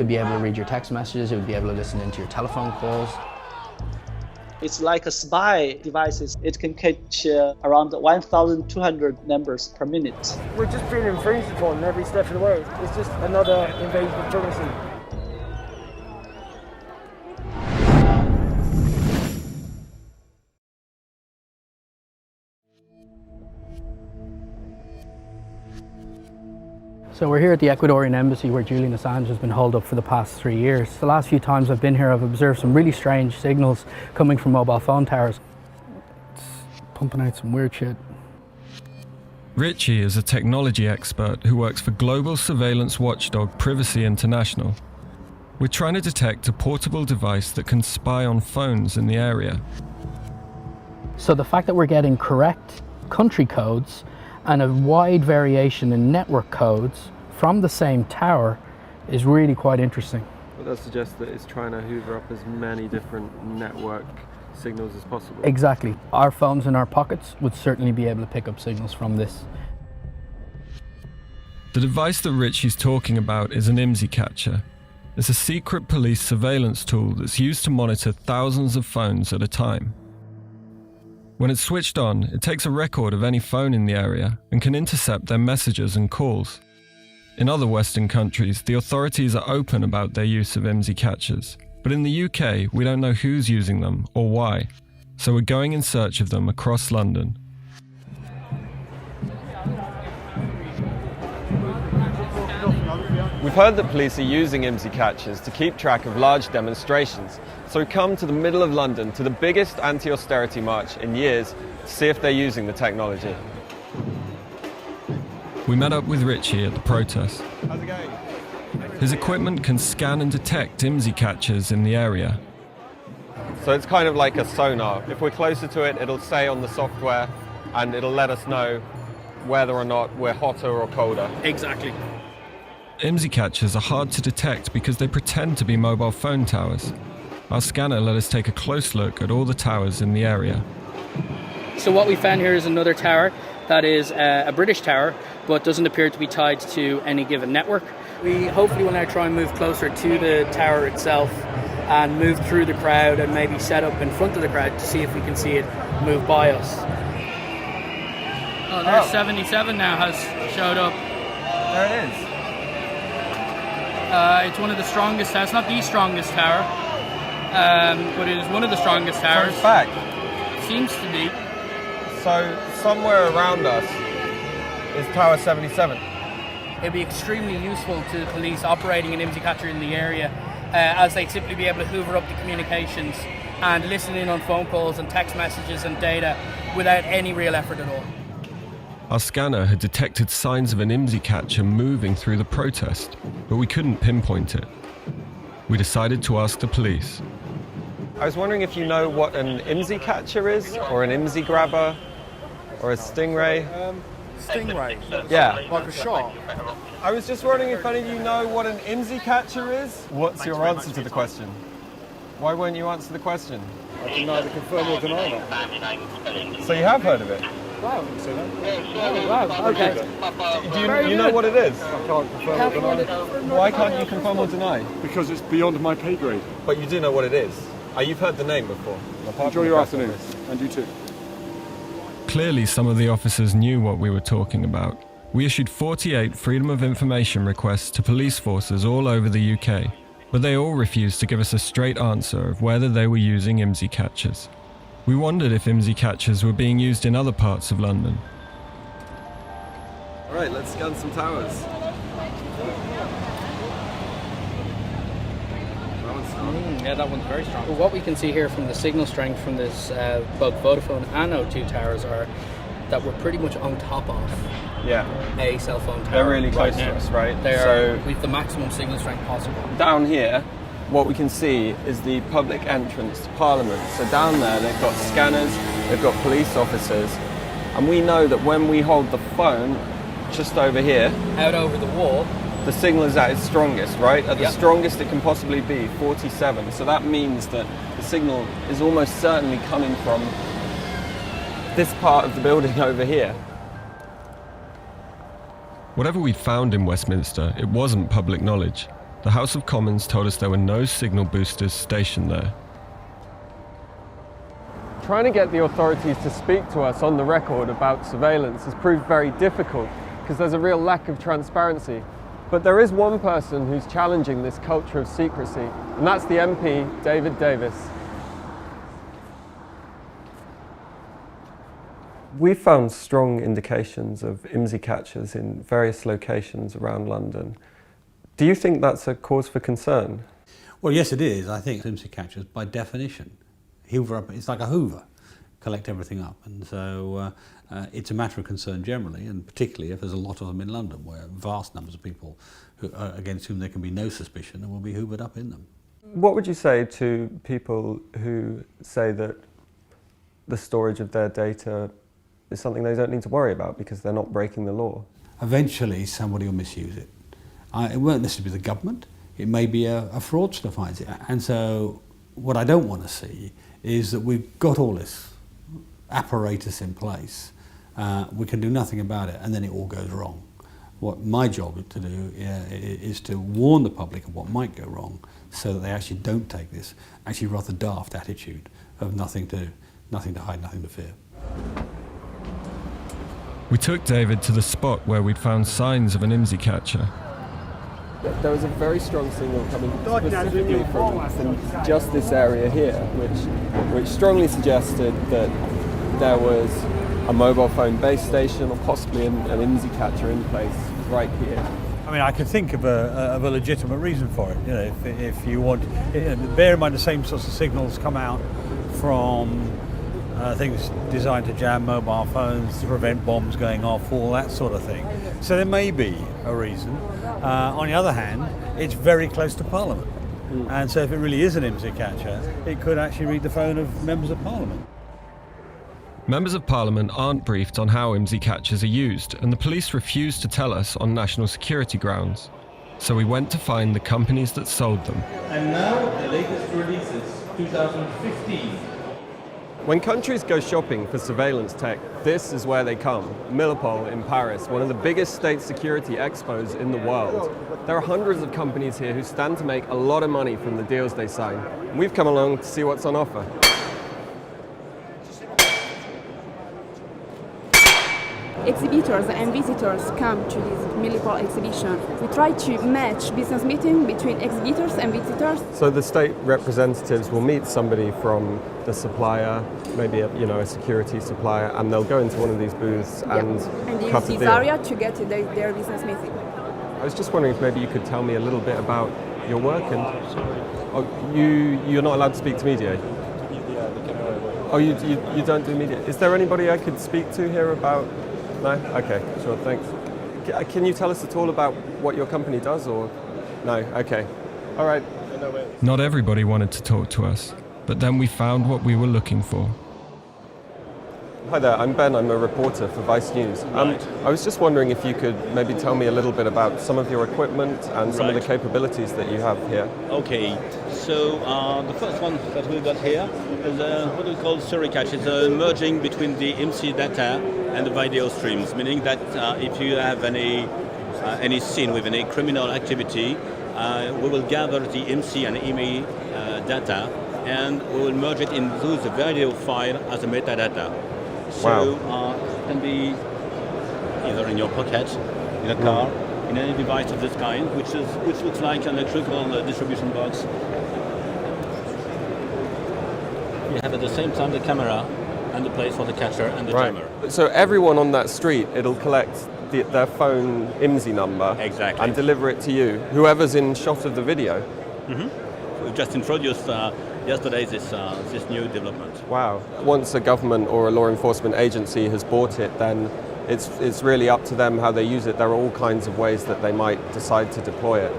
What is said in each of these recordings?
would be able to read your text messages, it would be able to listen into your telephone calls. It's like a spy devices. It can catch around 1,200 numbers per minute. We're just being infringed upon every step of the way. It's just another invasion of privacy. So we're here at the Ecuadorian Embassy where Julian Assange has been holed up for the past 3 years. The last few times I've been here I've observed some really strange signals coming from mobile phone towers. It's pumping out some weird shit. Richie is a technology expert who works for global surveillance watchdog Privacy International. We're trying to detect a portable device that can spy on phones in the area. So the fact that we're getting correct country codes and a wide variation in network codes from the same tower is really quite interesting. Well, that suggests that it's trying to hoover up as many different network signals as possible. Exactly. Our phones in our pockets would certainly be able to pick up signals from this. The device that Richie's talking about is an IMSI catcher. It's a secret police surveillance tool that's used to monitor thousands of phones at a time. When it's switched on, it takes a record of any phone in the area and can intercept their messages and calls. In other Western countries, the authorities are open about their use of IMSI catchers, but in the UK, we don't know who's using them or why, so we're going in search of them across London. We've heard that police are using IMSI catchers to keep track of large demonstrations, so we come to the middle of London to the biggest anti-austerity march in years to see if they're using the technology. We met up with Richie at the protest. How's it going? His equipment can scan and detect IMSI catchers in the area. So it's kind of like a sonar. If we're closer to it, it'll say on the software and it'll let us know whether or not we're hotter or colder. Exactly. IMSI catchers are hard to detect because they pretend to be mobile phone towers. Our scanner let us take a close look at all the towers in the area. So what we found here is another tower that is a British tower, but doesn't appear to be tied to any given network. We hopefully will now try and move closer to the tower itself and move through the crowd and maybe set up in front of the crowd to see if we can see it move by us. Oh, there's 77 now has showed up. There it is. It's one of the strongest towers, not the strongest tower, but it is one of the strongest towers. So it's back. Seems to be. So somewhere around us is Tower 77. It'd be extremely useful to the police operating an IMSI catcher in the area, as they'd simply be able to hoover up the communications and listen in on phone calls and text messages and data without any real effort at all. Our scanner had detected signs of an IMSI catcher moving through the protest, but we couldn't pinpoint it. We decided to ask the police. I was wondering if you know what an IMSI catcher is, or an IMSI grabber, or a stingray? Stingray? Yeah. Like a shark? I was just wondering if any of you know what an IMSI catcher is? What's your answer to the question? Why won't you answer the question? I can neither confirm or deny that. So you have heard of it? Wow, I can see that. Oh, wow, okay. Do you know what it is? I can't confirm or deny that. Why can't you confirm or deny? Because it's beyond my pay grade. But you do know what it is. You've heard the name before. Enjoy your afternoon, and you too. Clearly, some of the officers knew what we were talking about. We issued 48 Freedom of Information requests to police forces all over the UK, but they all refused to give us a straight answer of whether they were using IMSI catchers. We wondered if IMSI catchers were being used in other parts of London. All right, let's scan some towers. Yeah, that one's very strong. Well, what we can see here from the signal strength from this both Vodafone and O2 towers are that we're pretty much on top of a cell phone tower. They're really close to us, right? They are with the maximum signal strength possible. Down here, what we can see is the public entrance to Parliament. So down there, they've got scanners, they've got police officers, and we know that when we hold the phone just over here, out over the wall, the signal is at its strongest, right? At the strongest it can possibly be, 47. So that means that the signal is almost certainly coming from this part of the building over here. Whatever we'd found in Westminster, it wasn't public knowledge. the House of Commons told us there were no signal boosters stationed there. Trying to get the authorities to speak to us on the record about surveillance has proved very difficult because there's a real lack of transparency. But there is one person who's challenging this culture of secrecy, and that's the MP, David Davis. We found strong indications of IMSI catchers in various locations around London. Do you think that's a cause for concern? Well, yes, it is. I think IMSI catchers, by definition, hoover up. It's like a hoover, collect everything up, and so it's a matter of concern generally, and particularly if there's a lot of them in London, where vast numbers of people against whom there can be no suspicion and will be hoovered up in them. What would you say to people who say that the storage of their data is something they don't need to worry about because they're not breaking the law? Eventually, somebody will misuse it. It won't necessarily be the government. It may be a fraudster finds it, and so what I don't want to see is that we've got all this apparatus in place, we can do nothing about it, and then it all goes wrong. What my job to do is to warn the public of what might go wrong so that they actually don't take this actually rather daft attitude of nothing to hide, nothing to fear. We took David to the spot where we'd found signs of an IMSI catcher. There was a very strong signal coming specifically from just this area here, which strongly suggested that there was a mobile phone base station or possibly an IMSI catcher in place right here. I mean, I could think of a legitimate reason for it. You know, if you want, bear in mind the same sorts of signals come out from things designed to jam mobile phones, to prevent bombs going off, all that sort of thing. So there may be a reason. On the other hand, it's very close to Parliament. And so if it really is an IMSI catcher, it could actually read the phone of members of Parliament. Members of Parliament aren't briefed on how IMSI catchers are used, and the police refused to tell us on national security grounds. So we went to find the companies that sold them. And now the latest releases, 2015. When countries go shopping for surveillance tech, this is where they come. Milipol in Paris, one of the biggest state security expos in the world. There are hundreds of companies here who stand to make a lot of money from the deals they sign. We've come along to see what's on offer. Exhibitors and visitors come to this Milipol exhibition. We try to match business meeting between exhibitors and visitors. So the state representatives will meet somebody from the supplier, maybe a security supplier, and they'll go into one of these booths and they cut use a this deal. area to get to their business meeting. I was just wondering if maybe you could tell me a little bit about your work and... Oh, you're not allowed to speak to media? Oh, you don't do media. Is there anybody I could speak to here about... No? Okay, sure, thanks. Can you tell us at all about what your company does, or... No? Okay. All right. Not everybody wanted to talk to us, but then we found what we were looking for. Hi there, I'm Ben, I'm a reporter for Vice News. I was just wondering if you could maybe tell me a little bit about some of your equipment and some of the capabilities that you have here. Okay, so the first one that we've got here is what we call story catch. It's a merging between the IMSI data and the video streams, meaning that if you have any scene with any criminal activity, we will gather the IMSI and IMEI data and we will merge it into the video file as a metadata. So it can be either in your pocket, in a car, in any device of this kind, which looks like an electrical distribution box. You have at the same time the camera and the place for the catcher and the timer. So everyone on that street, it'll collect their phone IMSI number and deliver it to you, whoever's in shot of the video. Mm-hmm. We've just introduced yesterday this new development. Wow. Once a government or a law enforcement agency has bought it, then it's really up to them how they use it. There are all kinds of ways that they might decide to deploy it.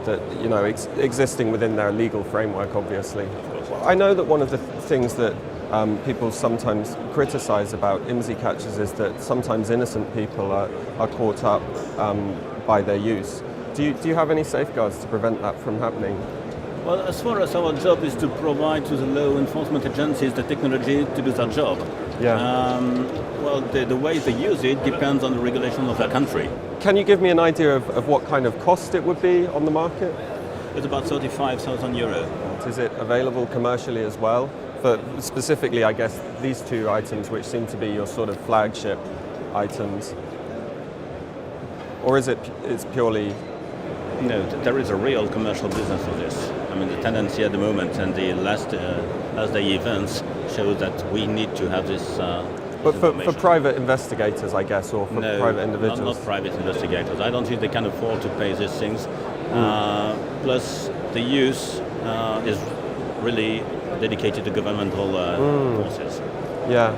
That existing within their legal framework, obviously. I know that one of the things that people sometimes criticize about IMSI catchers is that sometimes innocent people are caught up by their use. Do you have any safeguards to prevent that from happening? Well, as far as our job is to provide to the law enforcement agencies the technology to do their job, Yeah. Well, the way they use it depends on the regulation of their country. Can you give me an idea of what kind of cost it would be on the market? It's about 35,000 euro. Is it available commercially as well? For specifically, I guess, these two items, which seem to be your sort of flagship items. Or is it's purely... No, there is a real commercial business for this. I mean, the tendency at the moment and the last day events show that we need to have this. But for private investigators, I guess, or for private individuals? Not private investigators. I don't think they can afford to pay these things. Plus, the use is really dedicated to governmental forces. Yeah.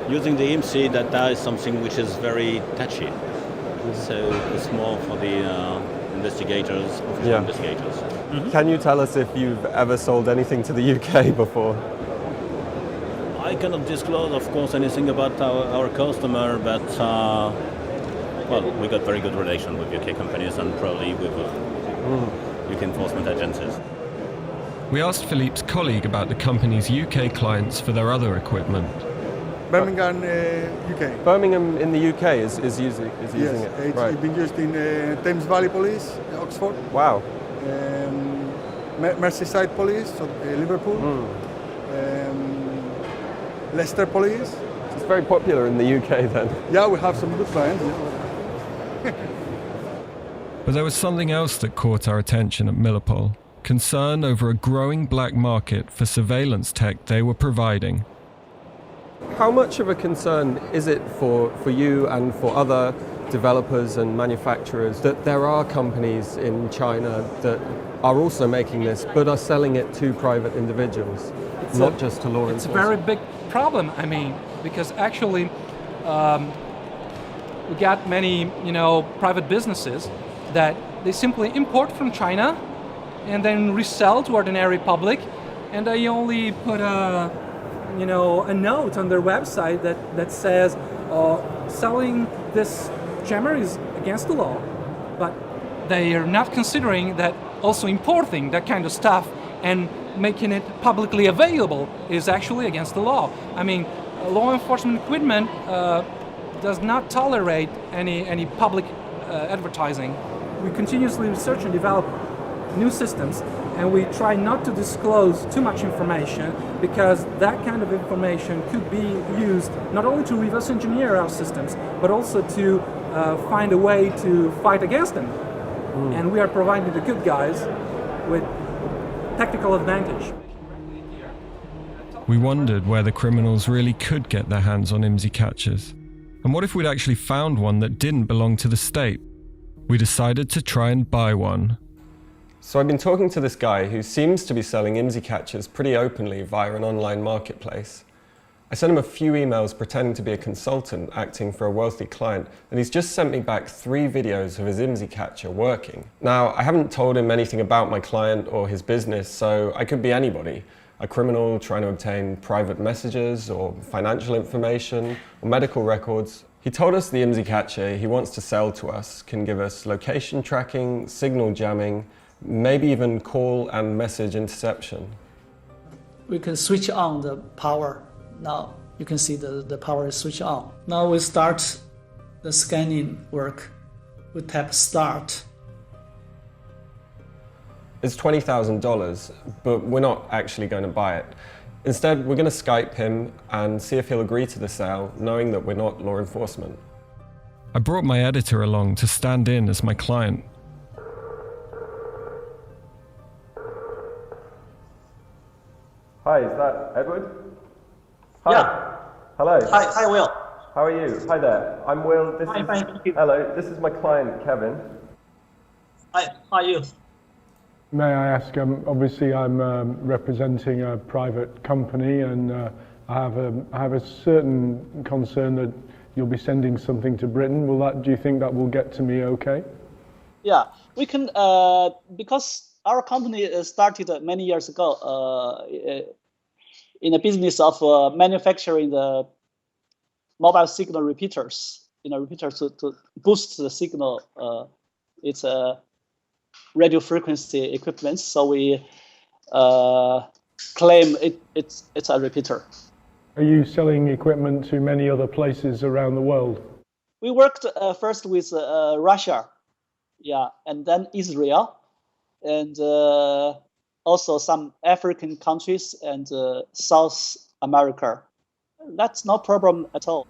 Using the IMSI data is something which is very touchy. So it's more for the investigators, official investigators. Mm-hmm. Can you tell us if you've ever sold anything to the UK before? I cannot disclose, of course, anything about our customer, but well, we got very good relation with UK companies and probably with UK enforcement agencies. We asked Philippe's colleague about the company's UK clients for their other equipment. Birmingham, UK. Birmingham in the UK is using it. It's right. been used in Thames Valley Police, Oxford. Wow. Merseyside Police, so, Liverpool. Leicester Police. It's very popular in the UK then. Yeah, we have some good clients. But there was something else that caught our attention at Millipol. Concern over a growing black market for surveillance tech they were providing. How much of a concern is it for you and for other developers and manufacturers that there are companies in China that are also making this but are selling it to private individuals, not just to law enforcement? It's a very big problem, I mean, because actually we got many, private businesses that they simply import from China and then resell to ordinary public, and they only put a note on their website that says selling this jammer is against the law, but they are not considering that also importing that kind of stuff and making it publicly available is actually against the law. I mean, law enforcement equipment does not tolerate any public advertising. We continuously research and develop new systems, and we try not to disclose too much information because that kind of information could be used not only to reverse engineer our systems, but also to find a way to fight against them. And we are providing the good guys with tactical advantage. We wondered where the criminals really could get their hands on IMSI catchers. And what if we'd actually found one that didn't belong to the state? We decided to try and buy one. So I've been talking to this guy who seems to be selling IMSI catchers pretty openly via an online marketplace. I sent him a few emails pretending to be a consultant acting for a wealthy client, and he's just sent me back 3 videos of his IMSI catcher working. Now, I haven't told him anything about my client or his business, so I could be anybody. A criminal trying to obtain private messages or financial information or medical records. He told us the IMSI catcher he wants to sell to us can give us location tracking, signal jamming, maybe even call and message interception. We can switch on the power. Now you can see the power is switched on. Now we start the scanning work. We tap start. It's $20,000, but we're not actually going to buy it. Instead, we're going to Skype him and see if he'll agree to the sale, knowing that we're not law enforcement. I brought my editor along to stand in as my client. Hi, is that Edward? Hi. Yeah. Hello. Hi, Will. How are you? Hi there. I'm Will. Fine, thank you. Hello. This is my client, Kevin. Hi, how are you? May I ask, obviously I'm representing a private company, and I have a certain concern that you'll be sending something to Britain. Do you think that will get to me okay? Yeah, we can, because our company started many years ago in the business of manufacturing the mobile signal repeaters, repeaters to boost the signal. It's a radio frequency equipment, so we claim it's a repeater. Are you selling equipment to many other places around the world? We worked first with Russia, and then Israel, and also some African countries and South America. That's no problem at all.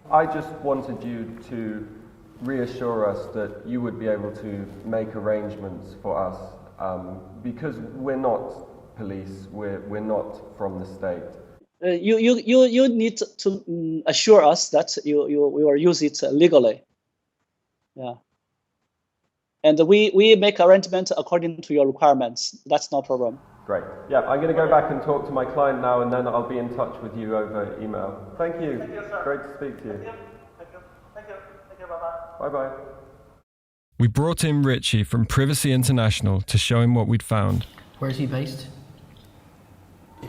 I just wanted you to reassure us that you would be able to make arrangements for us, because we're not police, we're not from the state. You need to assure us that you will use it legally. Yeah. And we make arrangements according to your requirements. That's no problem. Great. Yeah, I'm going to go back and talk to my client now, and then I'll be in touch with you over email. Thank you. Thank you, sir. Great to speak to you. Thank you. Bye-bye. Bye-bye. We brought in Richie from Privacy International to show him what we'd found. Where is he based?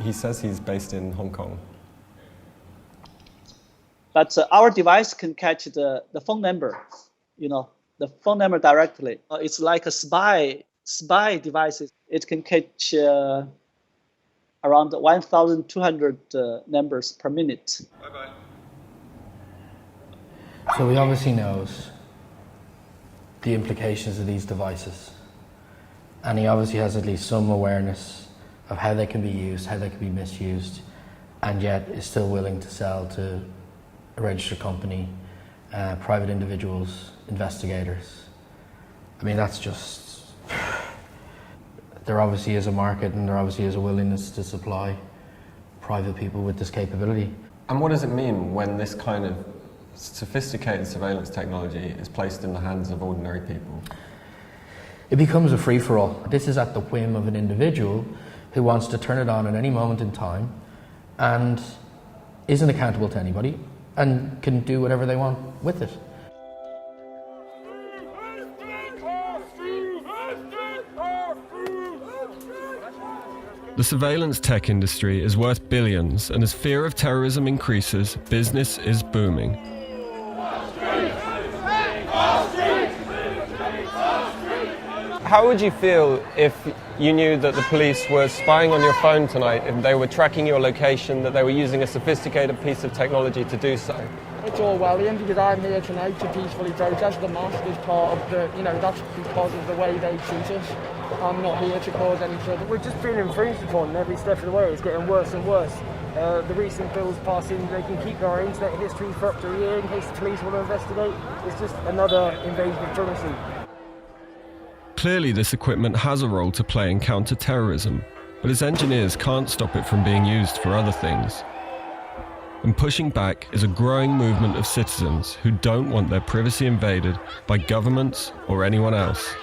He says he's based in Hong Kong. But our device can catch the phone number, the phone number directly. It's like a spy device. It can catch around 1,200 numbers per minute. Bye-bye. So he obviously knows the implications of these devices. And he obviously has at least some awareness of how they can be used, how they can be misused, and yet is still willing to sell to a registered company, private individuals, investigators. I mean, that's just... There obviously is a market, and there obviously is a willingness to supply private people with this capability. And what does it mean when this kind of sophisticated surveillance technology is placed in the hands of ordinary people? It becomes a free-for-all. This is at the whim of an individual who wants to turn it on at any moment in time and isn't accountable to anybody and can do whatever they want with it. The surveillance tech industry is worth billions, and as fear of terrorism increases, business is booming. How would you feel if you knew that the police were spying on your phone tonight, if they were tracking your location, that they were using a sophisticated piece of technology to do so? It's all worrying because I'm here tonight to peacefully protest. The mosque is part of the, that's because of the way they treat us. I'm not here to cause any trouble. We're just being infringed upon every step of the way. It's getting worse and worse. The recent bills passing, they can keep our internet history for up to a year in case the police want to investigate. It's just another invasion of privacy. Clearly, this equipment has a role to play in counter-terrorism, but its engineers can't stop it from being used for other things. And pushing back is a growing movement of citizens who don't want their privacy invaded by governments or anyone else.